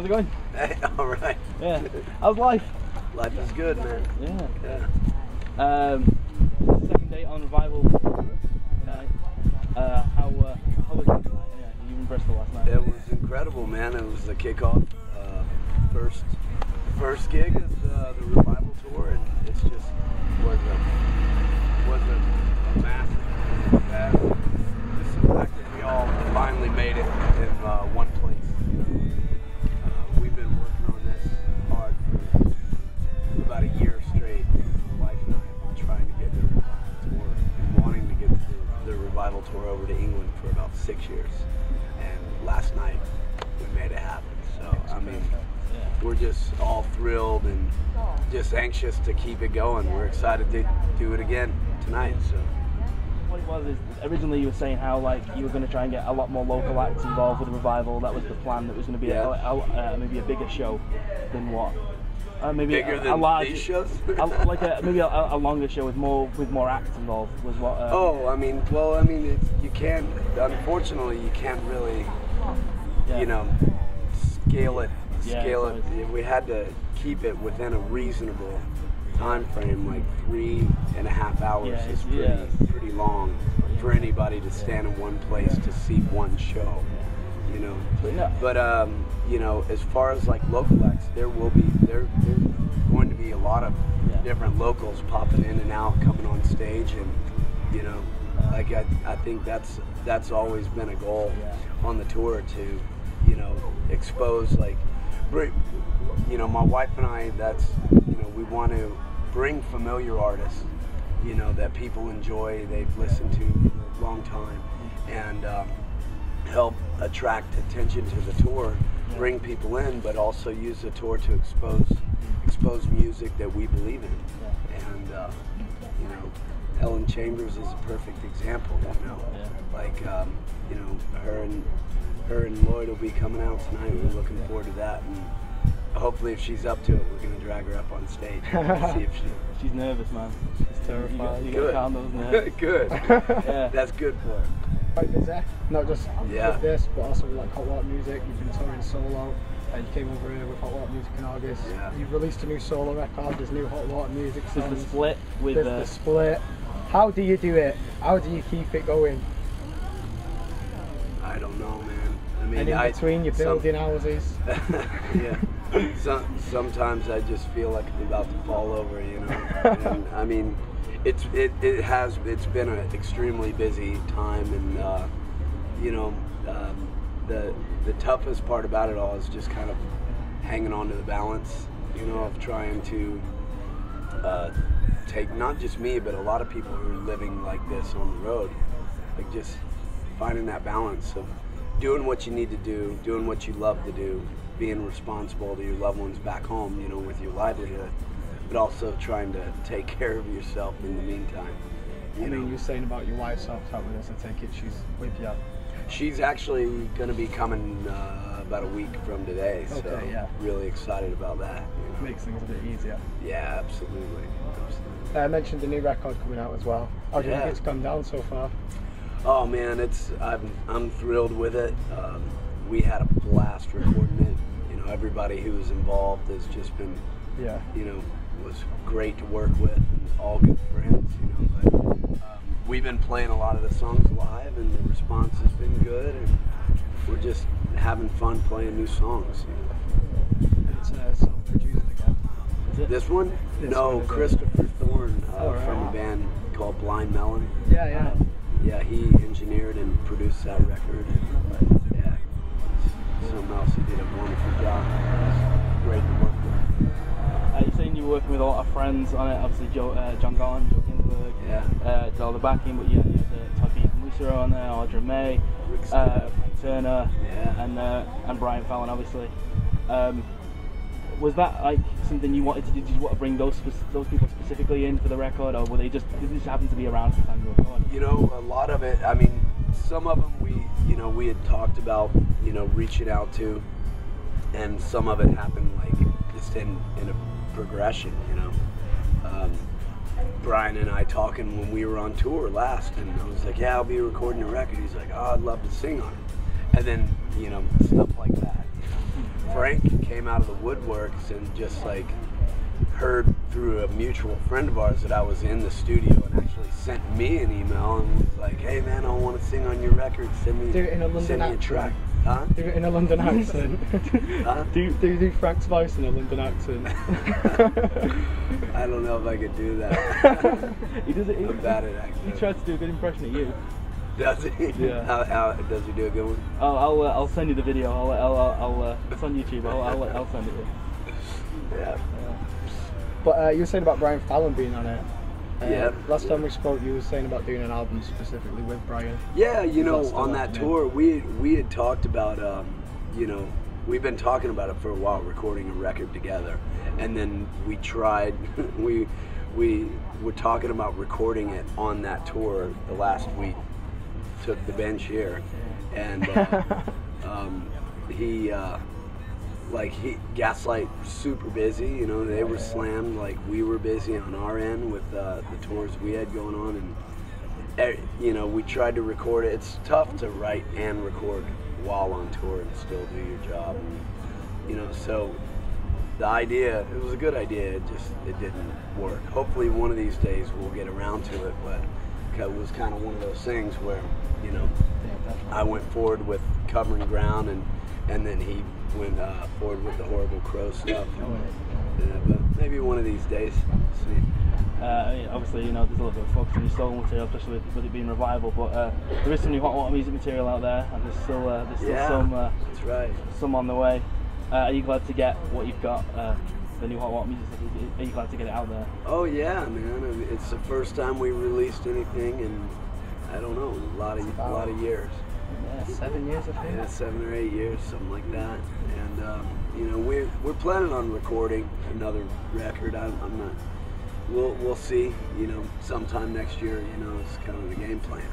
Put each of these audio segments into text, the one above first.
How's it going? Hey, all right. Yeah. How's life? Life is good, man. Yeah. Second date on Revival tonight. How was it tonight? Yeah, you were in Bristol last night. It was incredible, man. It was the kickoff, first gig of the Revival tour, and it's just was a massive success. Just the fact that we all finally made it in one place. We've been working on this hard for about a year straight. My wife and I have been trying to get the Revival tour, and wanting to get the Revival tour over to England for about 6 years. And last night we made it happen. So I mean, we're just all thrilled and just anxious to keep it going. We're excited to do it again tonight. So. What it was is, originally you were saying how like you were going to try and get a lot more local acts involved with the Revival. That was the plan. That was going to be maybe a bigger show than what? Maybe bigger than a larger, these shows? Like maybe a longer show with more acts involved was what. You can't. Unfortunately, you can't really, scale it. We had to keep it within a reasonable time frame. Like 3.5 hours is pretty long for anybody to stand in one place to see one show. But as far as like local acts, there's going to be a lot of different locals popping in and out, coming on stage, and I think that's always been a goal on the tour to expose, like, my wife and I, we want to bring familiar artists that people enjoy, they've listened to for a long time, and help attract attention to the tour, bring people in, but also use the tour to expose music that we believe in. And Helen Chambers is a perfect example. Her and Lloyd will be coming out tonight. We're looking forward to that, and hopefully if she's up to it, we're going to drag her up on stage and see if she's nervous, man. She's terrified. You Good. gotta calm those nerves. Good. That's good for her. Quite busy, not just with this, but also with like Hot Water Music. You've been touring solo, you came over here with Hot Water Music in August. You've released a new solo record, there's new Hot Water Music songs. There's the split with the split. How do you do it? How do you keep it going? I don't know, man. I mean, and in between you're building houses. Sometimes I just feel like I'm about to fall over, And I mean, it's been an extremely busy time, and the toughest part about it all is just kind of hanging on to the balance, of trying to take not just me, but a lot of people who are living like this on the road, like just finding that balance of doing what you need to do, doing what you love to do, being responsible to your loved ones back home, with your livelihood, but also trying to take care of yourself in the meantime. I mean, you're saying about your wife's out with us, I take it she's with you. She's actually going to be coming about a week from today, so really excited about that. Makes things a bit easier. Yeah, absolutely. I mentioned the new record coming out as well. How do you think it's gone down so far? Oh man, I'm thrilled with it. We had a blast recording it. Everybody who was involved has just been, was great to work with, and all good friends. But we've been playing a lot of the songs live, and the response has been good, and we're just having fun playing new songs. It's self-produced again. This one? No, Christopher Thorne from a band called Blind Melon. Yeah, he engineered and produced that record. Something else, he did a wonderful job. Great to work with. You're saying you were working with a lot of friends on it. Obviously, John Garn, Joe Ginsberg, did all the backing, but you had Todd Beat from Lucero on there, Audra May, Frank Turner, and Brian Fallon, obviously. Was that like something you wanted to do? Did you want to bring those people specifically in for the record, or were they just happened to be around at the time you recorded? A lot of it. I mean, some of them we had talked about reaching out to, and some of it happened like just in a progression. Brian and I talking when we were on tour last, and I was like, yeah, I'll be recording a record. He's like, oh, I'd love to sing on it, and then stuff like that. Frank came out of the woodworks and just like heard through a mutual friend of ours that I was in the studio and actually sent me an email and was like, hey man, I want to sing on your record, send me a track. Huh? Do it in a London accent. Huh? Do Frank's voice in a London accent. I don't know if I could do that. He does it. I'm bad at accents. He tries to do a good impression of you. Does he? Yeah. How does he do a good one? I'll send you the video. It's on YouTube. I'll send it to you. Yeah. But you were saying about Brian Fallon being on it. Yeah. Last time we spoke, you were saying about doing an album specifically with Brian. Yeah, you know, on that tour, we had talked about, you know, we've been talking about it for a while, recording a record together, and then we tried, we were talking about recording it on that tour the last week. Took the bench here, and Gaslight super busy, you know, they were slammed like we were busy on our end with the tours we had going on, and you know, we tried to record it. It's tough to write and record while on tour and still do your job, and, you know, so the idea, it was a good idea, it didn't work. Hopefully one of these days we'll get around to it, but it was kind of one of those things where, you know, I went forward with Covering Ground, and then he went forward with the Horrible Crow stuff. But maybe one of these days. See. I mean, obviously, you know, there's a little bit of focus on your solo material, especially with it being revival. But there is some new Hot Water music material out there, and there's still some. That's right. Some on the way. Are you glad to get what you've got? The new Hot Water music. Are you glad to get it out there? Oh yeah, man. I mean, it's the first time we released anything in, I don't know, a lot of years. Yeah, 7 years, I think. Yeah, 7 or 8 years, something like that. And you know, we're planning on recording another record. I'm not. We'll see. You know, sometime next year. You know, it's kind of the game plan.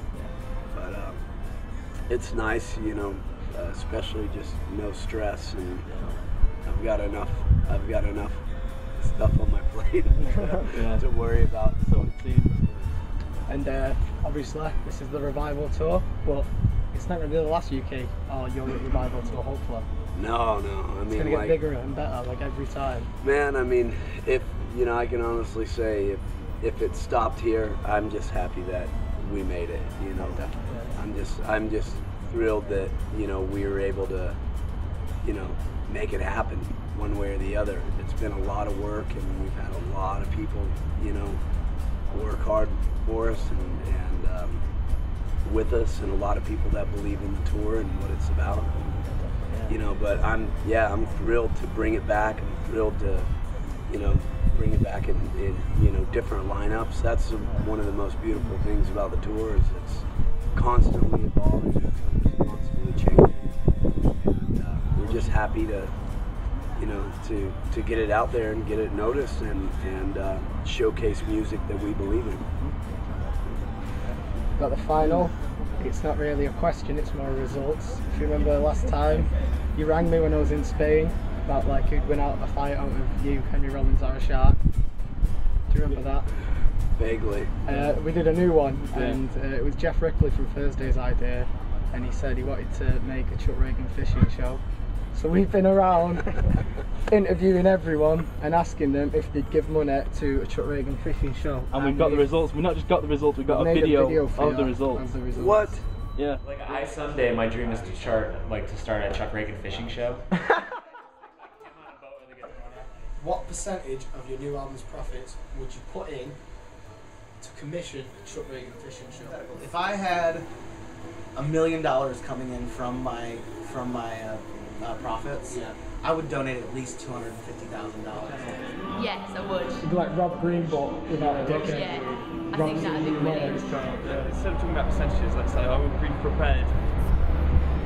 But it's nice. You know, especially just no stress, and I've got enough stuff on my plate to worry about. So it seems. And obviously, this is the Revival tour, but it's not going to be the last UK or Europe Revival tour, hopefully. No. I mean, it's going to get bigger and better, like every time. Man, I mean, if you know, I can honestly say, if it stopped here, I'm just happy that we made it. You know, I'm just thrilled that, you know, we were able to, you know, make it happen one way or the other. It's been a lot of work, and we've had a lot of people, you know, work hard for us and with us, and a lot of people that believe in the tour and what it's about. You know, but I'm thrilled to bring it back. I'm thrilled to, you know, bring it back in you know, different lineups. That's one of the most beautiful things about the tour, is it's constantly evolving, it's constantly changing, and we're just happy to, you know, to get it out there and get it noticed and showcase music that we believe in. Got the final. It's not really a question, it's more results. If you remember last time, you rang me when I was in Spain about like who'd win out a fight out of you, Henry Rollins or a Shark. Do you remember that? Vaguely. We did a new one, and it was Jeff Rickley from Thursday's idea, and he said he wanted to make a Chuck Ragan fishing show. So we've been around interviewing everyone and asking them if they'd give money to a Chuck Ragan fishing show. And we've got the results. We've not just got the results, we've got a video of the results. What? Yeah. Like someday my dream is to start a Chuck Ragan fishing show. What percentage of your new album's profits would you put in to commission a Chuck Ragan fishing show? If I had $1 million coming in from my profits, I would donate at least $250,000. Yes, I would. You'd be like Rob Green, but without a dickhead. Yeah, I think that'd be brilliant. Instead of talking about percentages, let's say I would be prepared,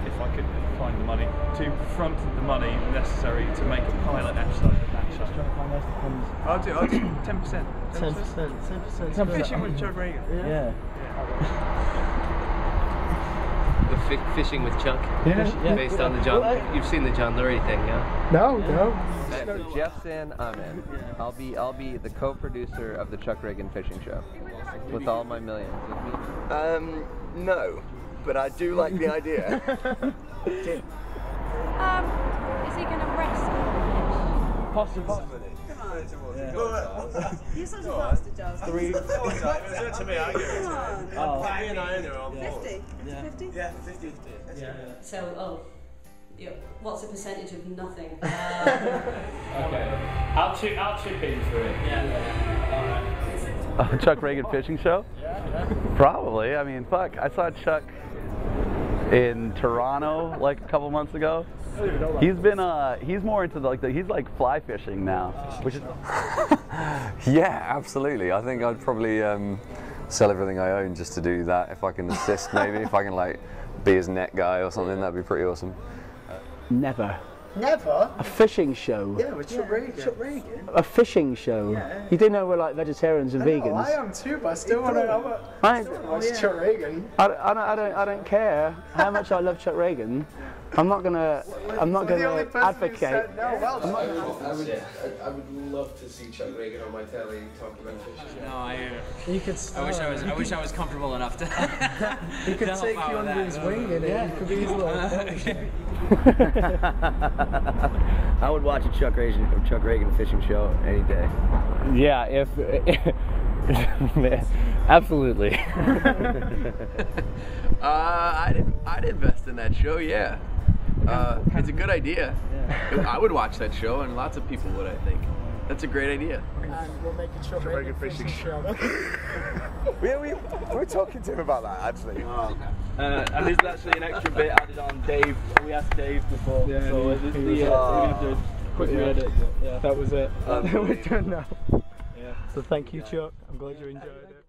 if I could find the money, to front the money necessary to make a pilot episode of that show. I'll do 10%. 10%. Fishing with Chuck Ragan. Yeah. Fishing with Chuck, based on the John. You've seen the John Lurie thing, yeah? No. So Jeff's in, I'm in. I'll be the co-producer of the Chuck Ragan Fishing Show with all my millions. No, but I do like the idea. It's Is he going to rescue Possibly. You're such a bastard, Giles. 3. Do it to me, I get it. Oh. Me and I are on board. 50? Yeah. 50? Yeah, 50. So, yeah, what's the percentage of nothing? Okay. I'll chip in for it. Yeah. Chuck Ragan fishing show? Yeah. Probably. I mean, fuck. I saw Chuck in Toronto like a couple months ago. He's been he's more into he's like fly fishing now, which is yeah, absolutely. I think I'd probably sell everything I own just to do that if I can assist. Maybe if I can like be his net guy or something, that'd be pretty awesome. Never. Never? A fishing show? Yeah, with Chuck Ragan. Chuck Ragan? A fishing show? Yeah. You do know we're like vegetarians and vegans. I am too, but I still want to watch Chuck Ragan. I don't care how much I love Chuck Ragan. I'm not gonna advocate. I would love to see Chuck Ragan on my telly talking about fishing. No, You could. I wish I was comfortable enough to. He could take you under his wing and it could be his little. I would watch a Chuck Ragan fishing show any day. Yeah, if absolutely. I'd invest in that show. Yeah, it's a good idea. Yeah. I would watch that show, and lots of people would. I think that's a great idea. And we'll make a Chuck Ragan fishing show. We're talking to him about that actually. And there's actually an extra bit added on. Dave, we asked Dave before, yeah, so we're going to have to quickly edit. Yeah. That was it. We're done now. Yeah. So thank you, Chuck. I'm glad you enjoyed it.